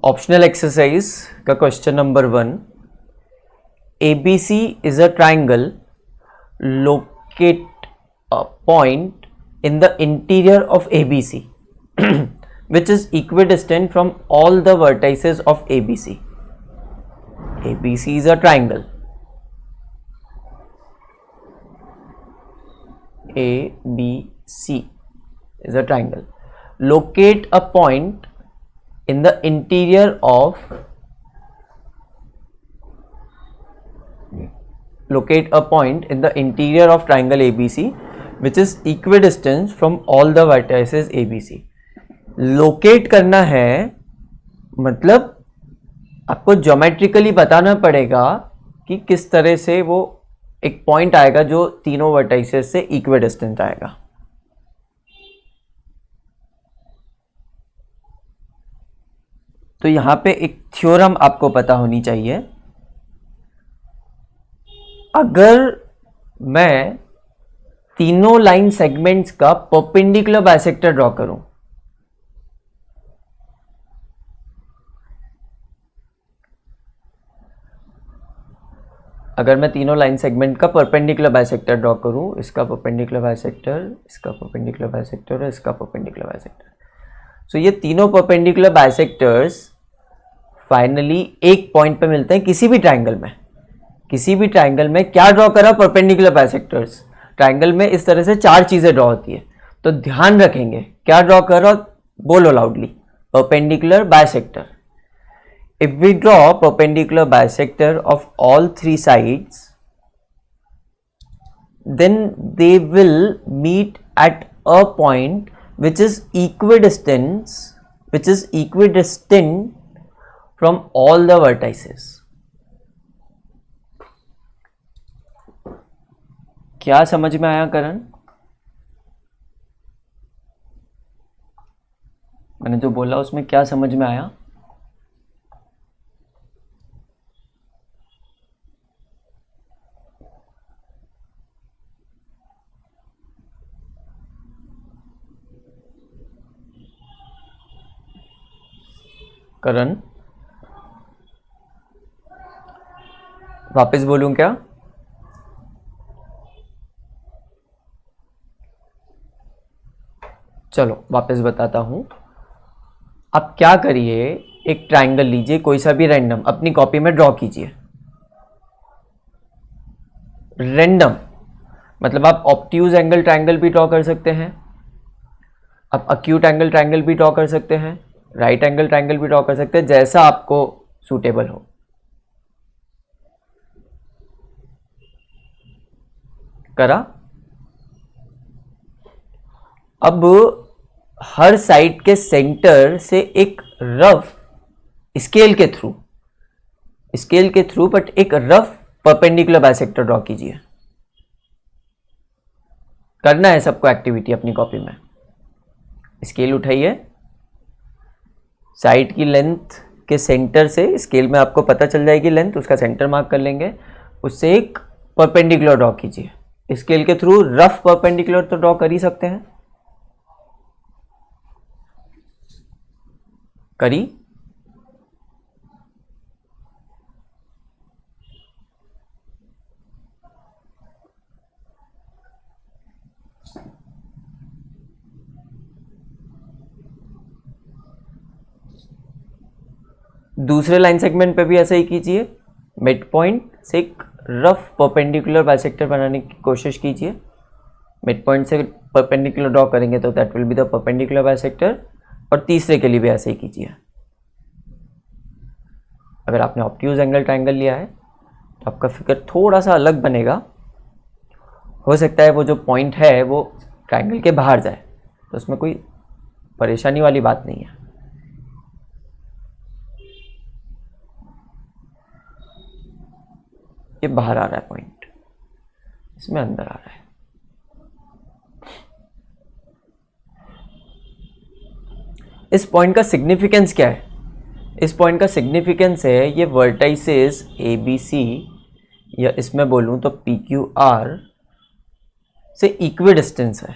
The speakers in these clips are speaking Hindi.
ऑप्शनल एक्सरसाइज का question number 1, ABC is a triangle. Locate a point in the interior of ABC which is equidistant from all the vertices of ABC. ABC is a triangle. ABC is a triangle. Locate a point in the interior of triangle ABC which is equidistant from all the vertices ABC. Locate करना है मतलब आपको ज्योमेट्रिकली बताना पड़ेगा कि किस तरह से वो एक पॉइंट आएगा जो तीनों वर्टाइसेस से इक्विडिस्टेंट आएगा. तो यहां पे एक थ्योरम आपको पता होनी चाहिए. अगर मैं तीनों लाइन सेगमेंट्स का परपेंडिकुलर बाइसेक्टर ड्रॉ करूं, अगर मैं तीनों लाइन सेगमेंट का परपेंडिकुलर बाइसेक्टर ड्रॉ करूं, इसका परपेंडिकुलर बाइसेक्टर, इसका परपेंडिकुलर बाइसेक्टर और इसका परपेंडिकुलर बाइसेक्टर, सो ये तीनों परपेंडिकुलर बाइसेक्टर्स फाइनली एक पॉइंट पे मिलते हैं किसी भी ट्राइंगल में. किसी भी ट्राइंगल में क्या ड्रॉ करा? Perpendicular bisectors. ट्राइंगल में इस तरह से 4 चीजें ड्रॉ होती है, तो ध्यान रखेंगे क्या ड्रॉ करो, बोलो loudly, perpendicular bisector. If we draw perpendicular bisector of all 3 sides, then they will meet at a point which is equidistant from all the vertices. क्या समझ में आया करण? मैंने जो बोला उसमें क्या समझ में आया? करण, वापस बोलूं क्या? चलो वापस बताता हूं. आप क्या करिए, एक ट्राइंगल लीजिए, कोई सा भी रैंडम, अपनी कॉपी में ड्रॉ कीजिए. रैंडम मतलब आप ऑब्ट्यूज एंगल ट्राइंगल भी ड्रॉ कर सकते हैं, आप अक्यूट एंगल ट्राइंगल भी ड्रॉ कर सकते हैं, राइट एंगल ट्राइंगल भी ड्रॉ कर सकते हैं, जैसा आपको सूटेबल हो. करा? अब हर साइड के सेंटर से एक रफ स्केल के थ्रू बट एक रफ परपेंडिकुलर बाइसेक्टर ड्रॉ कीजिए. करना है सबको एक्टिविटी अपनी कॉपी में. स्केल उठाइए, साइड की लेंथ के सेंटर से, स्केल में आपको पता चल जाएगी लेंथ, उसका सेंटर मार्क कर लेंगे, उससे एक परपेंडिकुलर ड्रॉ कीजिए. स्केल के थ्रू रफ परपेंडिकुलर तो ड्रॉ कर ही सकते हैं. करी? दूसरे लाइन सेगमेंट पे भी ऐसा ही कीजिए. मिड पॉइंट से एक रफ परपेंडिकुलर बाइसेक्टर बनाने की कोशिश कीजिए. मिड पॉइंट से परपेंडिकुलर ड्रॉ करेंगे तो that will be the perpendicular bisector. और तीसरे के लिए भी ऐसे ही कीजिए. अगर आपने ऑब्ट्यूज एंगल ट्राइंगल लिया है तो आपका फिगर थोड़ा सा अलग बनेगा. हो सकता है वो जो पॉइंट है वो ट्राइंगल के बाहर जाए, तो उसमें कोई परेशानी वाली बात नहीं है. ये बाहर आ रहा है पॉइंट, इसमें अंदर आ रहा है. इस पॉइंट का सिग्निफिकेंस क्या है? इस पॉइंट का सिग्निफिकेंस है ये वर्टाइसेस ABC, या इसमें बोलूं तो PQR से इक्विडिस्टेंस है,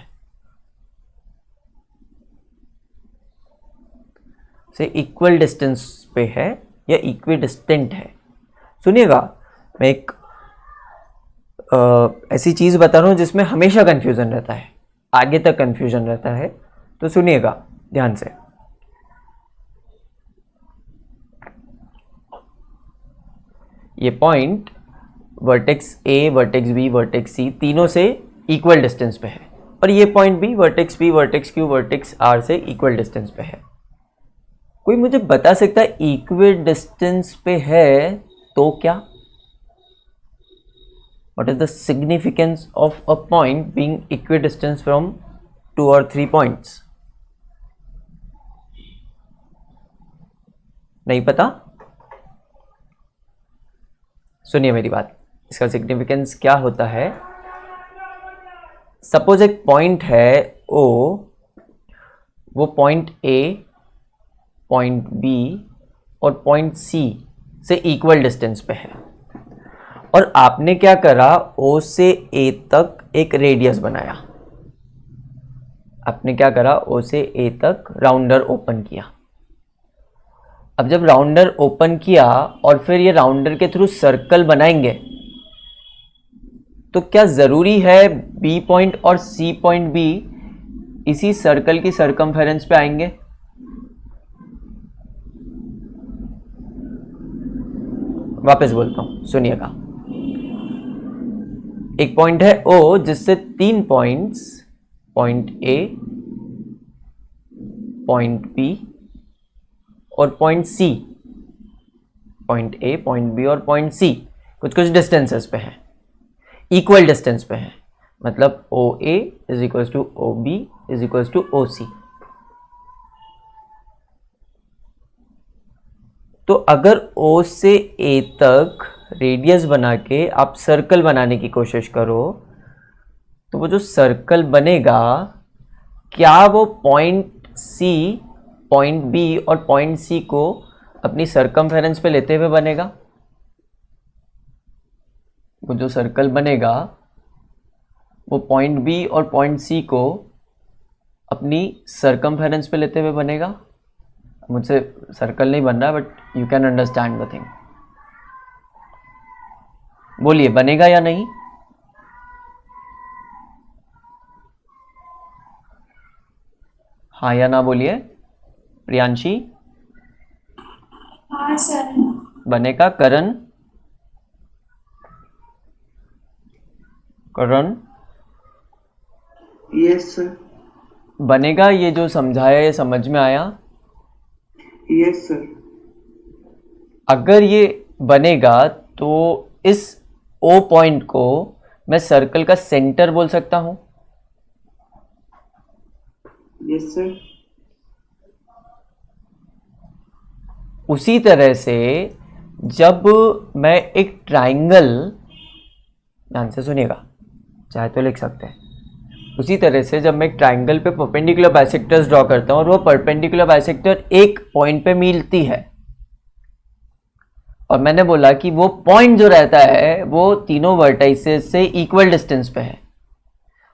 से इक्वल डिस्टेंस पे है या इक्विडिस्टेंट है। सुनिएगा, मैं एक ऐसी चीज बता रहा हूं जिसमें हमेशा कंफ्यूजन रहता है, आगे तक कंफ्यूजन रहता है, तो सुनिएगा ध्यान से। ये point vertex A, vertex B, vertex C तीनों से इक्वल डिस्टेंस पे है, और ये पॉइंट भी vertex B, vertex Q, vertex R से इक्वल डिस्टेंस पे है। कोई मुझे बता सकता है इक्वल डिस्टेंस पे है तो क्या? What is the significance of a point being equidistance from 2 or 3 points? नहीं पता? सुनिए मेरी बात, इसका सिग्निफिकेंस क्या होता है। सपोज एक पॉइंट है ओ, वो पॉइंट ए, पॉइंट बी और पॉइंट सी से इक्वल डिस्टेंस पे है, और आपने क्या करा, ओ से ए तक एक रेडियस बनाया। आपने क्या करा, ओ से ए तक राउंडर ओपन किया। अब जब राउंडर ओपन किया और फिर ये राउंडर के थ्रू सर्कल बनाएंगे, तो क्या जरूरी है बी पॉइंट और सी पॉइंट भी इसी सर्कल की सर्कमफेरेंस पे आएंगे? वापस बोलता हूं, सुनिएगा। एक पॉइंट है ओ जिससे 3 points, point A, point B और point C, point A, point B और पॉइंट सी कुछ कुछ डिस्टेंसेस पे हैं, इक्वल डिस्टेंस पे हैं। मतलब O A is equal to O B is equal to O C. तो अगर ओ से ए तक रेडियस बना के आप सर्कल बनाने की कोशिश करो, तो वो जो सर्कल बनेगा, क्या वो पॉइंट सी, पॉइंट बी और पॉइंट सी को अपनी सर्कमफेरेंस पे लेते हुए बनेगा? वो जो सर्कल बनेगा वो पॉइंट बी और पॉइंट सी को अपनी सर्कमफेरेंस पे लेते हुए बनेगा? मुझसे सर्कल नहीं बन रहा, but you can understand the thing. बोलिए, बनेगा या नहीं? हाँ या ना बोलिए। प्रियांशी? हाँ सर। बनेगा। करण? करण यस सर। बनेगा? ये जो समझाया ये समझ में आया? Yes sir. अगर ये बनेगा तो इस ओ पॉइंट को मैं सर्कल का सेंटर बोल सकता हूं? Yes sir. उसी तरह से जब मैं एक ट्राइंगल, ध्यान से सुनिएगा, चाहे तो लिख सकते हैं, उसी तरह से जब मैं एक ट्राइंगल पे परपेंडिकुलर बाइसेक्टर्स ड्रॉ करता हूं और वो परपेंडिकुलर बाइसेक्टर एक पॉइंट पे मिलती है, और मैंने बोला कि वो पॉइंट जो रहता है वो तीनों वर्टाइसेस से इक्वल डिस्टेंस पे है,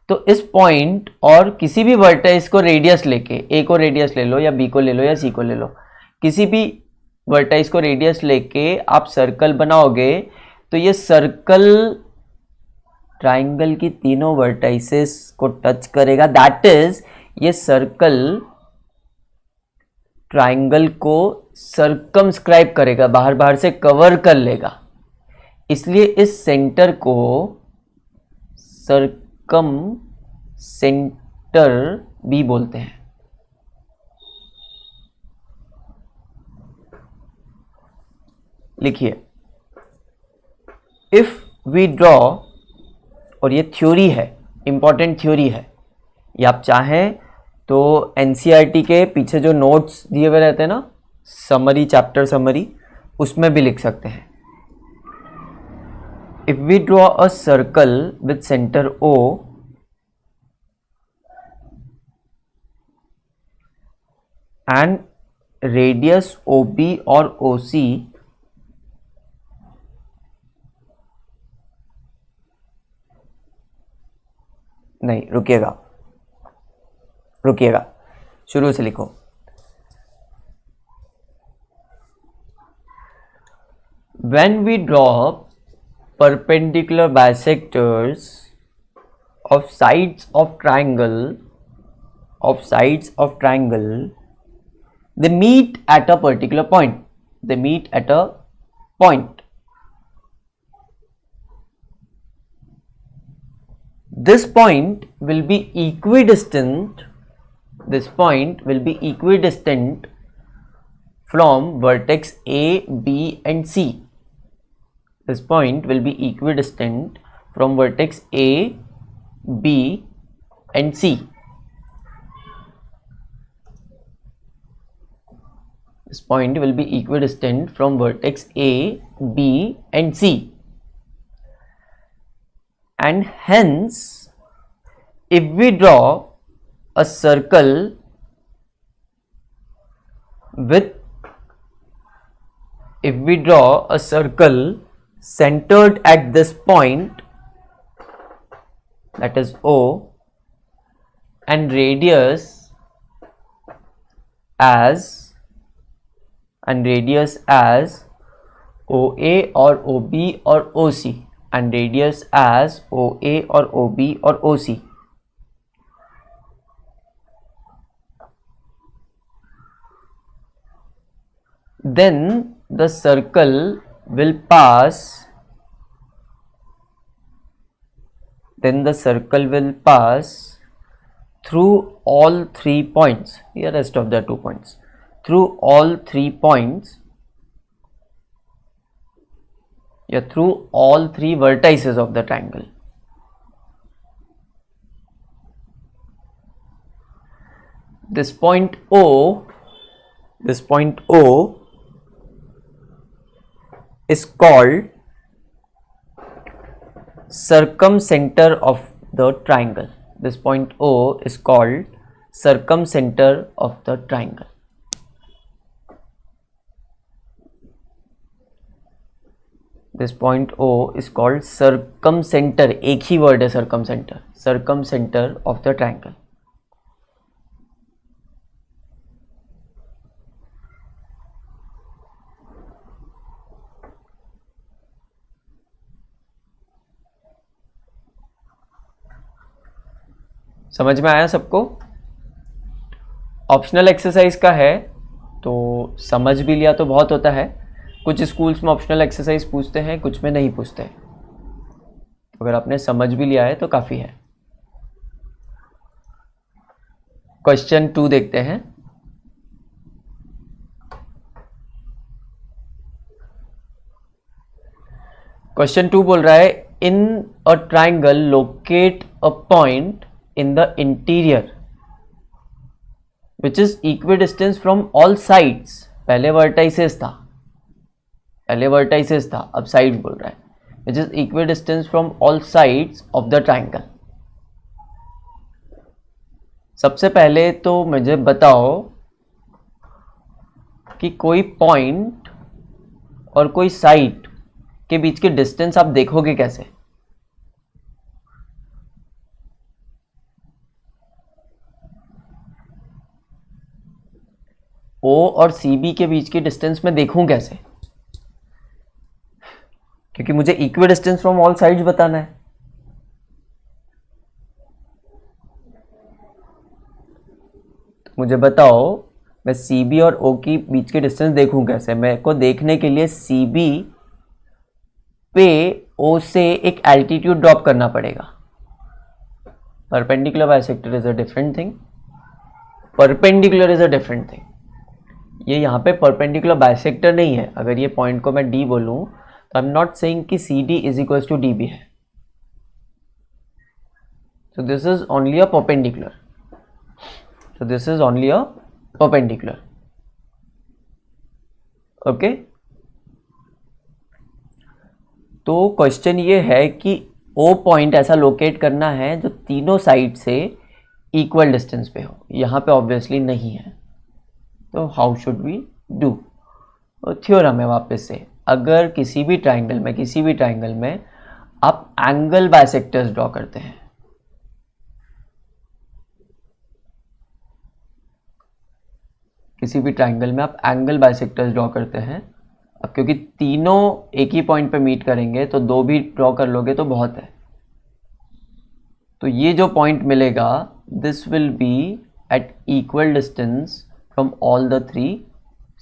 तो इस पॉइंट और किसी भी वर्टाइस को रेडियस लेके, ए को रेडियस ले लो या बी को ले लो या सी को ले लो, किसी भी वर्टाइस को रेडियस लेके आप सर्कल बनाओगे, तो ये सर्कल ट्राइंगल की तीनों वर्टाइसेस को टच करेगा। दैट इज, ये सर्कल ट्राइंगल को सर्कमस्क्राइब करेगा, बाहर बाहर से कवर कर लेगा। इसलिए इस सेंटर को सर्कम सेंटर भी बोलते हैं। लिखिए, इफ वी ड्रॉ, और ये थ्योरी है, इंपॉर्टेंट थ्योरी है, ये आप चाहें तो एनसीईआरटी के पीछे जो नोट्स दिए हुए रहते हैं ना, समरी, चैप्टर समरी, उसमें भी लिख सकते हैं। If we draw a circle with centre O and radius O B और ओ सी, नहीं रुकिएगा, रुकिएगा, शुरू से लिखो। when we draw perpendicular bisectors of sides of triangle, they meet at a particular point. They meet at a point. This point will be equidistant. This point will be equidistant from vertex A, B and C. This point will be equidistant from vertex A, B and C. This point will be equidistant from vertex A, B and C. And hence, if we draw a circle centered at this point, that is O, and radius as OA or OB or OC, and radius as OA or OB or OC. Then the circle will pass through all 3 points. Here rest of the 2 points. Through all 3 points, through all 3 vertices of the triangle. This point O is called circumcenter of the triangle. This point O is called circumcenter of the triangle. This point O is called circumcenter. एक ही word है circumcenter. Circumcenter of the triangle. समझ में आया सबको? ऑप्शनल एक्सरसाइज का है तो समझ भी लिया तो बहुत होता है. कुछ स्कूल्स में ऑप्शनल एक्सरसाइज पूछते हैं, कुछ में नहीं पूछते. अगर आपने समझ भी लिया है तो काफ़ी है. क्वेश्चन 2 देखते हैं. क्वेश्चन 2 बोल रहा है in a triangle locate a point in the interior which is equidistant from all sides. पहले vertices था, अब sides बोल रहा है. which is equidistant from all sides of the triangle. सबसे पहले तो मुझे बताओ कि कोई पॉइंट और कोई साइड के बीच के डिस्टेंस आप देखोगे कैसे? O और CB के बीच की डिस्टेंस में देखूं कैसे? क्योंकि मुझे इक्विडिस्टेंस फ्रॉम ऑल साइड्स बताना है. तो मुझे बताओ मैं CB और O की बीच की डिस्टेंस देखूं कैसे? मेरे को देखने के लिए CB पे O से एक एल्टीट्यूड ड्रॉप करना पड़ेगा. Perpendicular bisector is a different thing. Perpendicular is a different thing. ये यहाँ पे परपेंडिकुलर बाइसेक्टर नहीं है. अगर ये पॉइंट को मैं D बोलूँ तो आई एम नॉट सेइंग कि CD is equals to DB है. So this is only a perpendicular. Okay. तो क्वेश्चन ये है कि O पॉइंट ऐसा लोकेट करना है जो तीनों साइड से इक्वल डिस्टेंस पे हो. यहाँ पे ऑब्वियसली नहीं है. तो how should we do? Theorem है वापस से. अगर किसी भी ट्राइंगल में आप एंगल बाइसेक्टर्स ड्रॉ करते हैं, अब क्योंकि तीनों एक ही पॉइंट पे मीट करेंगे तो दो भी ड्रॉ कर लोगे तो बहुत है। तो ये जो पॉइंट मिलेगा this will be at equal distance from all the three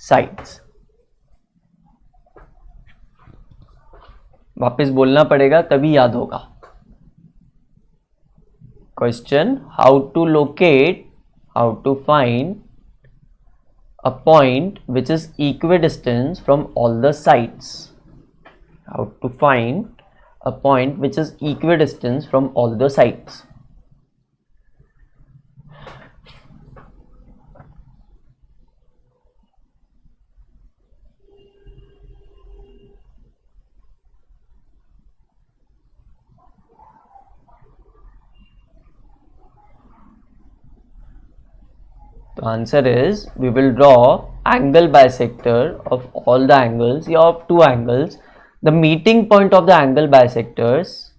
sides. वापस बोलना पड़ेगा तभी याद होगा। Question, how to find a point which is equidistant from all the sides. How to find a point which is equidistant from all the sides. The answer is we will draw angle bisector of all the angles या of two angles. The meeting point of the angle bisectors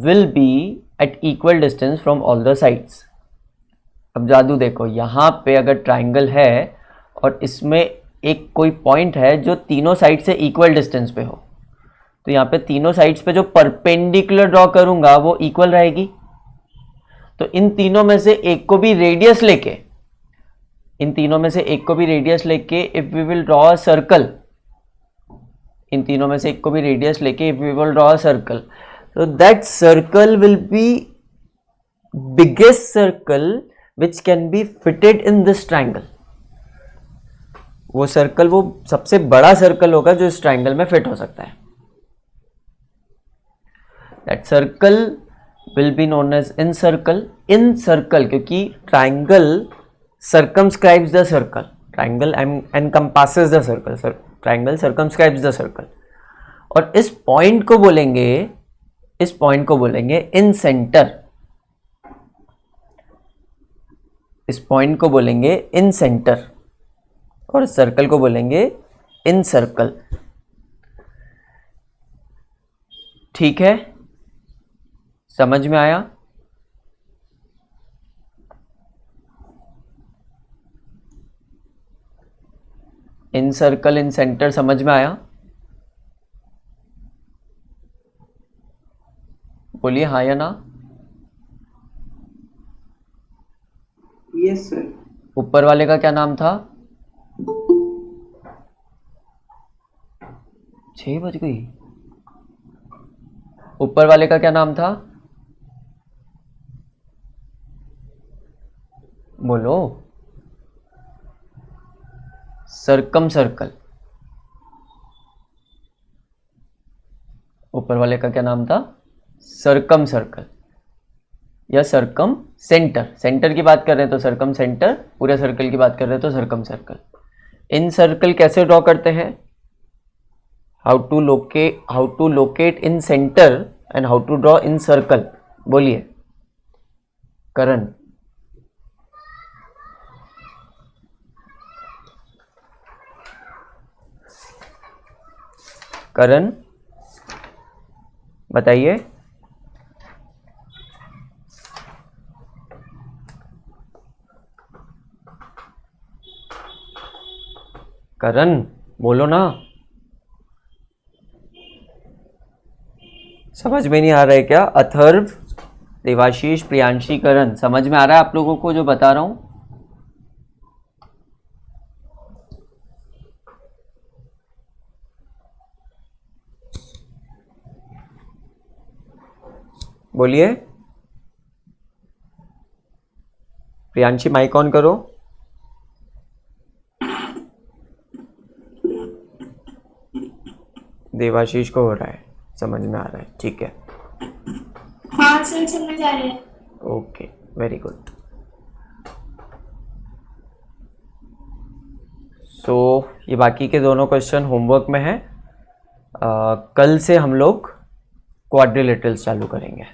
will be at equal distance from all the sides. अब जादू देखो, यहाँ पे अगर ट्राइंगल है और इसमें एक कोई पॉइंट है जो तीनों साइड से इक्वल डिस्टेंस पे हो, तो यहाँ पे तीनों साइड्स पे जो परपेंडिकुलर ड्रॉ करूंगा वो इक्वल रहेगी। तो इन तीनों में से एक को भी रेडियस लेके if we will draw a circle, so that circle will be biggest circle which can be fitted in this triangle. वो सर्कल वो सबसे बड़ा सर्कल होगा जो इस ट्राइंगल में फिट हो सकता है। That circle will be known as incircle. Incircle क्योंकि triangle circumscribes the circle. Triangle encompasses the circle. Triangle circumscribes the circle. और इस पॉइंट को बोलेंगे इन सेंटर। और सर्कल को बोलेंगे इन सर्कल। ठीक है, समझ में आया? इन सर्कल इन सेंटर समझ में आया? बोलिए हाँ या ना। Yes sir. ऊपर वाले का क्या नाम था? 6 बज गई। ऊपर वाले का क्या नाम था? बोलो। Circum circle. ऊपर वाले का क्या नाम था? सर्कम सर्कल या सर्कम सेंटर। सेंटर की बात कर रहे हैं तो सर्कम सेंटर, पूरे सर्कल की बात कर रहे हैं तो सर्कम सर्कल। इन सर्कल कैसे ड्रॉ करते हैं? How to locate incentre and how to draw incircle. बोलिए करण। करण बताइए। करण बोलो ना। समझ में नहीं आ रहा है क्या? अथर्व, देवाशीष, प्रियांशी, करण, समझ में आ रहा है आप लोगों को जो बता रहा हूं? बोलिए। प्रियांशी माइक ऑन करो। देवाशीष को हो रहा है, समझ में आ रहा है, ठीक है। हाँ सर, समझ आ रही है। Okay, very good. सो ये बाकी के दोनों क्वेश्चन होमवर्क में है। कल से हम लोग क्वाड्रिलेटरल्स चालू करेंगे।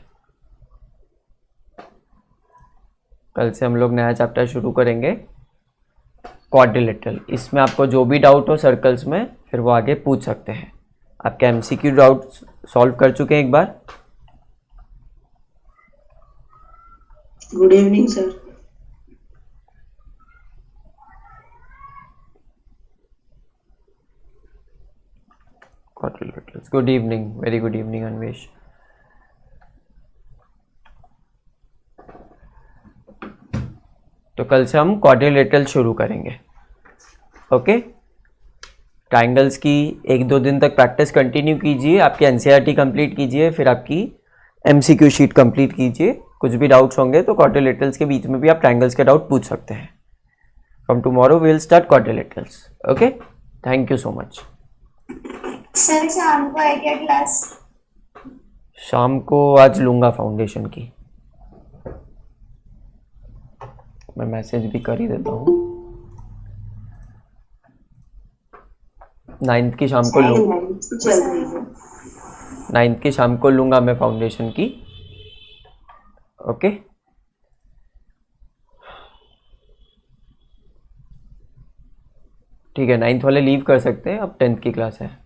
कल से हम लोग नया चैप्टर शुरू करेंगे क्वाड्रिलेटरल। इसमें आपको जो भी डाउट हो सर्कल्स में फिर वो आगे पूछ सकते हैं। आपके एमसीक्यू डाउट सॉल्व कर चुके हैं एक बार? Good evening sir. quadrilaterals. Good evening, very good evening Anvesh. तो कल से हम क्वाड्रिलेटरल शुरू करेंगे. ओके, ट्राइंगल्स की 1-2 दिन तक प्रैक्टिस कंटिन्यू कीजिए, आपकी एनसीईआरटी कंप्लीट कीजिए, फिर आपकी एमसीक्यू शीट कंप्लीट कीजिए. कुछ भी डाउट्स होंगे तो क्वाड्रिलेटरल्स के बीच में भी आप ट्राइंगल्स के डाउट पूछ सकते हैं. From tomorrow we will start quadrilaterals. Okay, thank you so much. Sir शाम को है क्या क्लास? शाम को आज लूँगा फाउंडेशन की. मैं मैसेज भी कर ही देता हूँ. 9th की शाम को लूँ, चल रही है. 9th की शाम को लूँगा मैं फाउंडेशन की. ओके, ठीक है. 9th वाले लीव कर सकते हैं, अब 10th की क्लास है.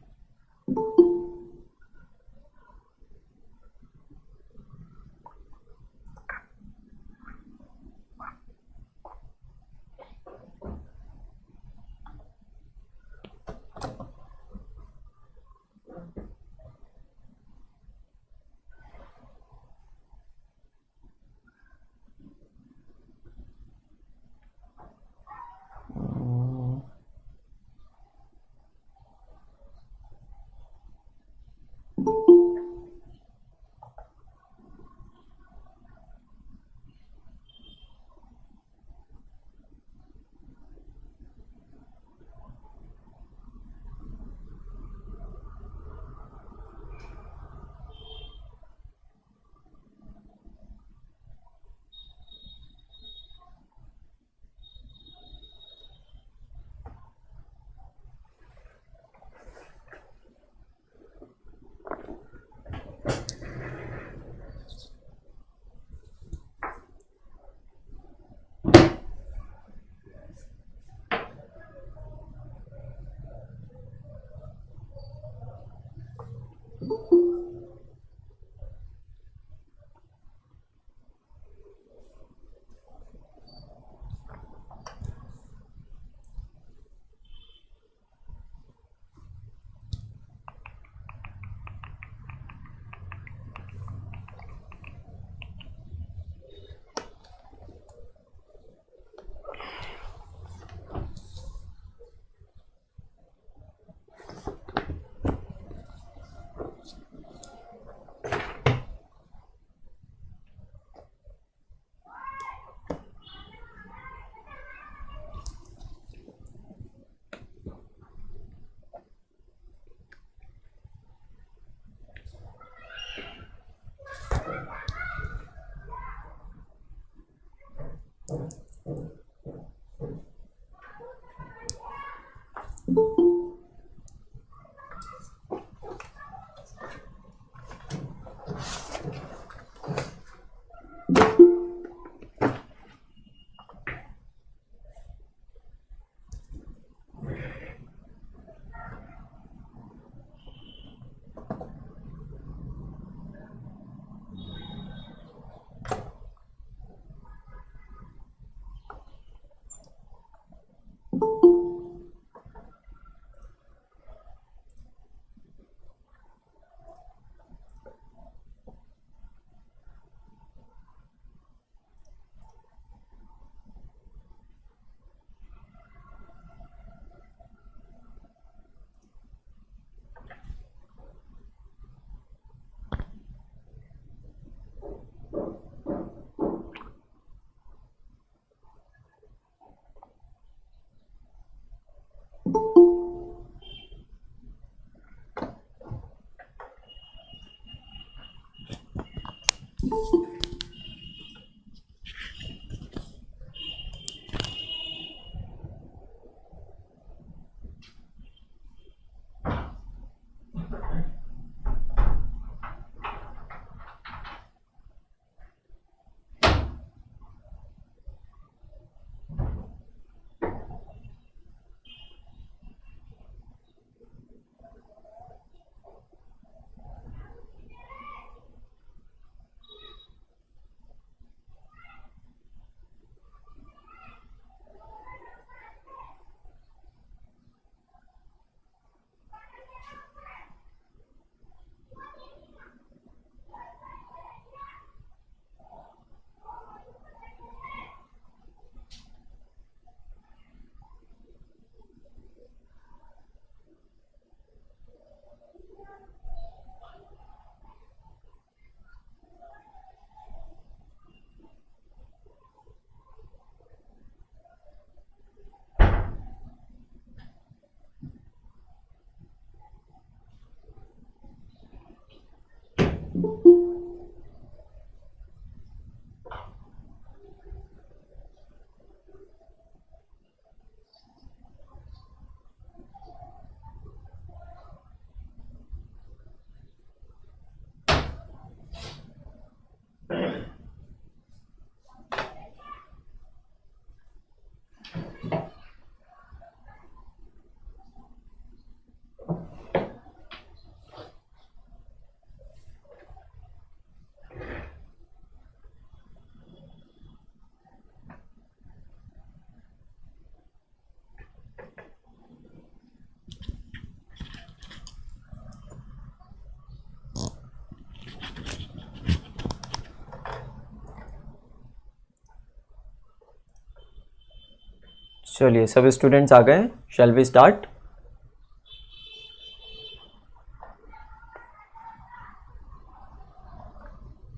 चलिए सब स्टूडेंट्स आ गए, शैल वी स्टार्ट।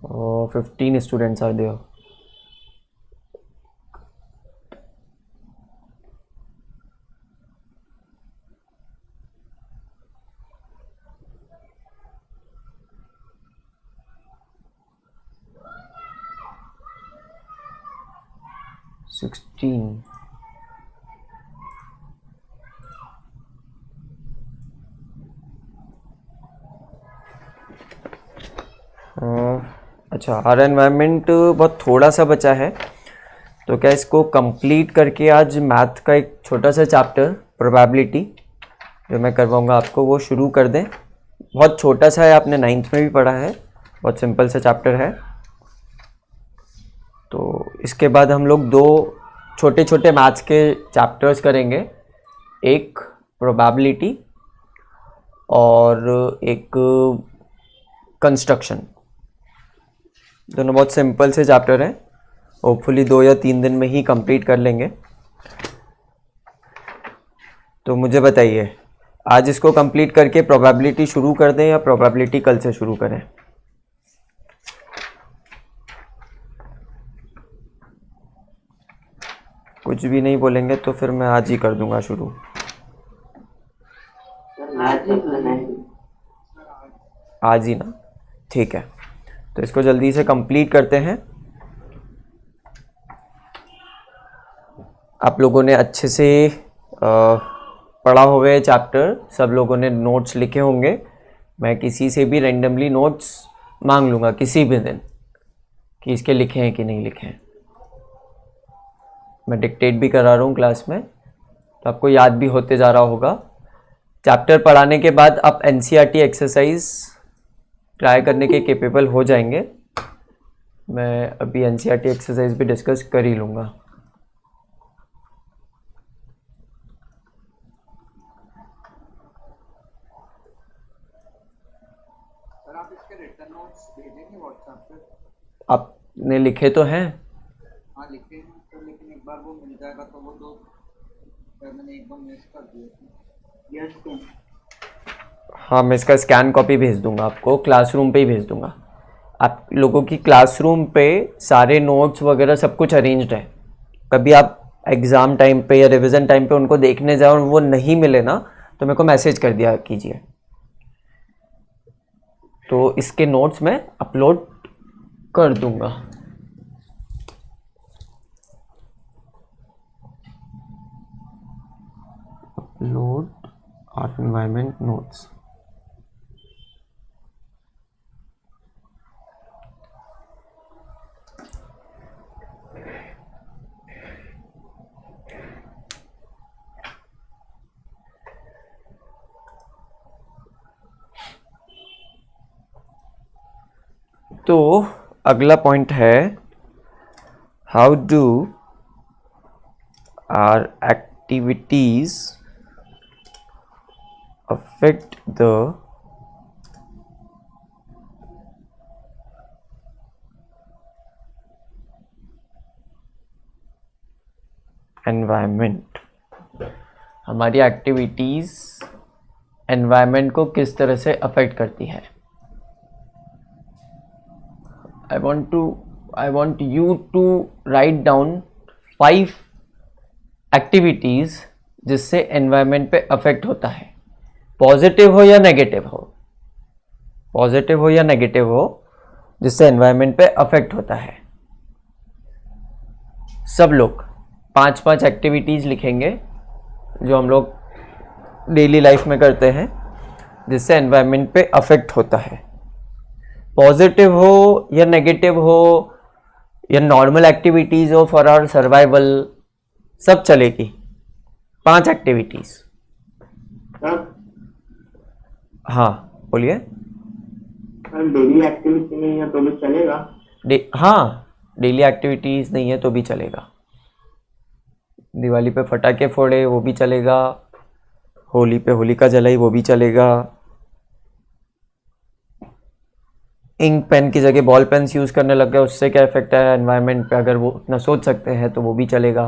और 15 स्टूडेंट्स आर देयर। सिक्सटीन। अच्छा, आर एनवायरनमेंट बहुत थोड़ा सा बचा है, तो क्या इसको कंप्लीट करके आज मैथ का एक छोटा सा चैप्टर प्रोबेबिलिटी जो मैं करवाऊंगा आपको वो शुरू कर दें। बहुत छोटा सा है, आपने 9th में भी पढ़ा है, बहुत सिंपल सा चैप्टर है। तो इसके बाद हम लोग 2 छोटे छोटे मैथ्स के चैप्टर्स करेंगे, एक प्रोबेबिलिटी और एक कंस्ट्रक्शन। दोनों बहुत सिंपल से चैप्टर हैं, होपफुली 2 या 3 दिन में ही कंप्लीट कर लेंगे। तो मुझे बताइए, आज इसको कंप्लीट करके प्रोबेबिलिटी शुरू कर दें या प्रोबेबिलिटी कल से शुरू करें? कुछ भी नहीं बोलेंगे तो फिर मैं आज ही कर दूंगा शुरू। आज ही ना, ठीक है। तो इसको जल्दी से कंप्लीट करते हैं। आप लोगों ने अच्छे से पढ़ा हुआ है चैप्टर, सब लोगों ने नोट्स लिखे होंगे। मैं किसी से भी रेंडमली नोट्स मांग लूँगा किसी भी दिन कि इसके लिखे हैं कि नहीं लिखे हैं। मैं डिक्टेट भी करा रहा हूँ क्लास में, तो आपको याद भी होते जा रहा होगा। चैप्टर पढ़ाने के बाद आप एनसीईआरटी एक्सरसाइज ट्राई करने के केपेबल हो जाएंगे। मैं अभी एनसीईआरटी एक्सरसाइज भी डिस्कस कर ही लूँगा। सर आप इसके रिटर्न नोट्स भेजेंगे व्हाट्सएप पे? आपने लिखे तो हैं? हाँ लिखे हैं तो, लेकिन एक बार वो मिल जाएगा तो वो तो मैंने एकदम मिस कर दिए थे। Yes sir. हाँ, मैं इसका स्कैन कॉपी भेज दूंगा आपको, क्लासरूम पे ही भेज दूंगा। आप लोगों की क्लासरूम पे सारे नोट्स वगैरह सब कुछ अरेंज्ड है। कभी आप एग्ज़ाम टाइम पे या रिवीजन टाइम पे उनको देखने जाओ और वो नहीं मिले ना, तो मेरे को मैसेज कर दिया कीजिए। तो इसके नोट्स मैं अपलोड कर दूंगा। Upload our environment notes. तो अगला पॉइंट है, how do our activities affect the environment. हमारी एक्टिविटीज एनवायरनमेंट को किस तरह से अफेक्ट करती है। I want you to write down 5 activities जिससे एनवायरनमेंट पे अफेक्ट होता है, पॉजिटिव हो या नेगेटिव हो, पॉजिटिव हो या नेगेटिव हो, जिससे एनवायरनमेंट पे अफेक्ट होता है। सब लोग 5-5 एक्टिविटीज लिखेंगे जो हम लोग डेली लाइफ में करते हैं जिससे एनवायरनमेंट पे अफेक्ट होता है। पॉजिटिव हो या नेगेटिव हो या नॉर्मल एक्टिविटीज हो फॉर आवर सर्वाइवल, सब चलेगी। 5 एक्टिविटीज। हाँ बोलिए। डेली एक्टिविटी नहीं है तो भी चलेगा? हाँ, डेली एक्टिविटीज नहीं है तो भी चलेगा। दिवाली पे फटाके फोड़े वो भी चलेगा, होली पे होलिका जलाई वो भी चलेगा, इंक पेन की जगह बॉल पेन्स यूज़ करने लग गए, उससे क्या इफेक्ट है एनवायरनमेंट पे, अगर वो उतना सोच सकते हैं तो वो भी चलेगा।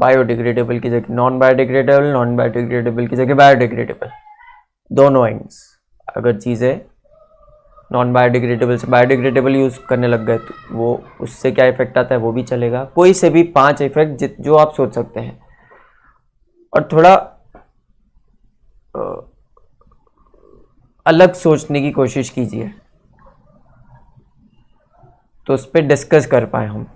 बायोडिग्रेडेबल की जगह नॉन बायोडिग्रेडेबल, नॉन बायोडिग्रेडेबल की जगह बायोडिग्रेडेबल, दोनों एंड्स। अगर चीज़ें नॉन बायोडिग्रेडेबल से बायोडिग्रेडेबल यूज़ करने लग गए तो वो उससे क्या इफेक्ट आता है वो भी चलेगा। कोई से भी 5 इफेक्ट जो आप सोच सकते हैं। और थोड़ा अलग सोचने की कोशिश कीजिए तो उस पर डिस्कस कर पाए हम।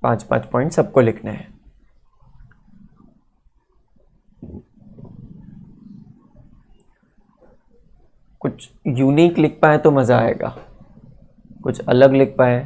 पांच पांच पॉइंट सबको लिखने हैं। कुछ यूनिक लिख पाए तो मज़ा आएगा, कुछ अलग लिख पाए